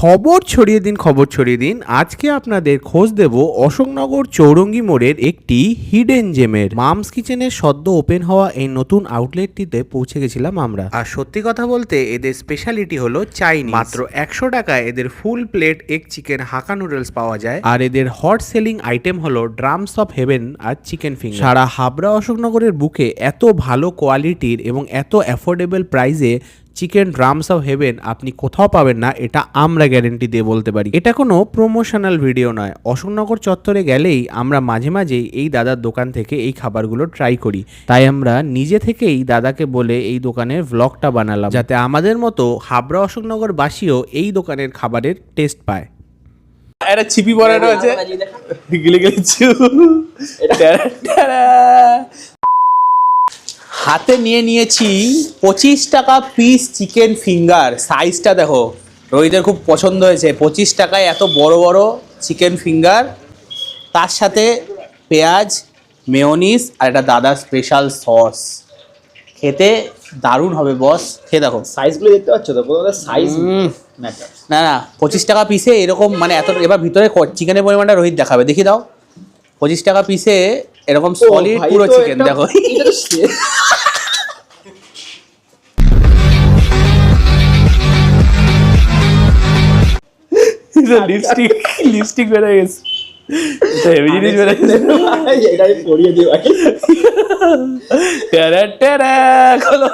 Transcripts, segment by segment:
খবর ছড়িয়ে দিন আজকে আপনাদের খোঁজ দেব অশোকনগর চৌরঙ্গি মোড়ের একটি হিডেন জেমের। মামস কিচেনের সদ্য ওপেন হওয়া এই নতুন আউটলেটটিতে পৌঁছে গেছিলাম আমরা। আর সত্যি কথা বলতে এদের স্পেশালিটি হলো চাইনিজ। মাত্র 100 টাকায় এদের full plate egg chicken hakka noodles পাওয়া যায়। আর এদের হট সেলিং আইটেম হলো ড্রামস অফ হেভেন আর চিকেন ফিঙ্গার। সারা হাবড়া অশোকনগরের বুকে এত ভালো কোয়ালিটির এবং এত অ্যাফোর্ডেবল প্রাইসে চিকেন ড্রামস অফ হেভেন আপনি কোথাও পাবেন না, এটা আমরা গ্যারেন্টি দিয়ে বলতে পারি। এটা কোনো প্রমোশনাল ভিডিও নয়। অশোকনগর চত্বরে গেলেই আমরা মাঝে মাঝেই এই দাদার দোকান থেকে এই খাবারগুলো ট্রাই করি, তাই আমরা নিজে থেকেই দাদাকে বলে এই দোকানের ভ্লগটা বানালাম, যাতে আমাদের মতো হাবড়া অশোকনগর বাসীও এই দোকানের খাবারের টেস্ট পায়। একটা ছিপি পরানো আছে, গিলে গিলে হাতে নিয়ে নিয়েছি 25 টাকা পিস চিকেন ফিঙ্গার। সাইজটা দেখো, রোহিতের খুব পছন্দ হয়েছে। 25 টাকায় এত বড় বড় চিকেন ফিঙ্গার, তার সাথে পেঁয়াজ, মেয়োনিজ আর একটা দাদার স্পেশাল সস। খেতে দারুণ হবে বস, খেয়ে দেখো। সাইজগুলো দেখতে পাচ্ছ তো, সাইজ না না 25 টাকা পিসে এরকম, মানে এত, এবার ভিতরে চিকেনের পরিমাণটা রোহিত দেখাবে, দেখি দাও। 25 টাকা পিসে এরকম সলিড পুরো চিকেন দেখো। লিপস্টিক বেড়ে গেছে, হেভি জিনিস বেড়ে গেছে। এটা পরিয়ে দিই ভাই। টেরা টেরা খোলো।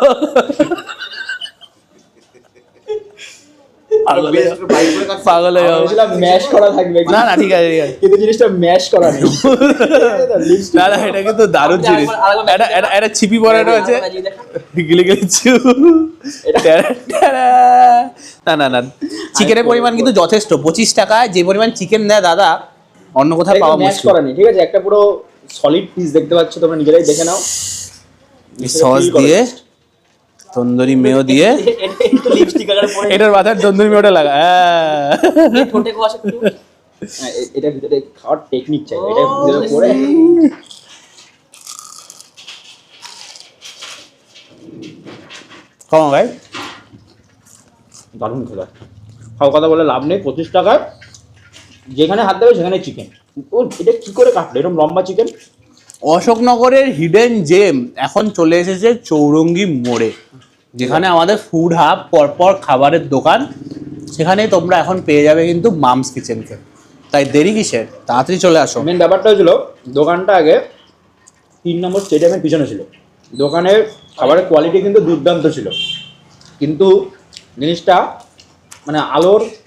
পাগল হয়ে যাবো। ম্যাশ করা থাকবে না না ঠিক আছে ঠিক আছে, কিন্তু জিনিসটা ম্যাশ করা নেই। না না এটা কিন্তু দারুণ জিনিস। একটা ছিপি পরানো আছে, গিলে গিলে না না না, চিকেনের পরিমাণ কিন্তু যথেষ্ট। 25 টাকায় যে পরিমাণ চিকেন দেয় দাদা, অন্য কোথাও পাওয়া ম্যাশ মুশকিল। করা নেই, ঠিক আছে? একটা পুরো সলিড পিস দেখতে পাচ্ছ, তোমরা নিজেরাই দেখে নাও। সস দিয়ে, তন্দুরি মেয়ো দিয়ে, লিপস্টিক আকারে পরে এটার মাথায় তন্দুরি মেয়োটা লাগা। ঠোঁটে কোয়াশ একটু। হ্যাঁ, এটা ভিতরে খাওয়ার টেকনিক চাই। এটা ভিতরে পরে কম ভাই, দারুণ খেলা। খাও কথা বলে লাভ নেই। 25 টাকায় যেখানে হাত দেবে সেখানে চিকেন। ও এটা কি করে কাটলো এরকম লম্বা চিকেন? অশোকনগরের হিডেন জেম এখন চলে এসেছে চৌরঙ্গি মোড়ে, যেখানে আমাদের ফুড হাব, পরপর খাবারের দোকান, সেখানে তোমরা এখন পেয়ে যাবে কিন্তু মামস কিচেনকে। তাই দেরি কিসের, তাড়াতাড়ি চলে আসো। মেন ব্যাপারটা হয়েছিল, দোকানটা আগে 3 নম্বর স্টেডিয়ামের পিছনে ছিল। দোকানের খাবারের কোয়ালিটি কিন্তু দুর্দান্ত ছিল, কিন্তু জিনিসটা মানে আলোর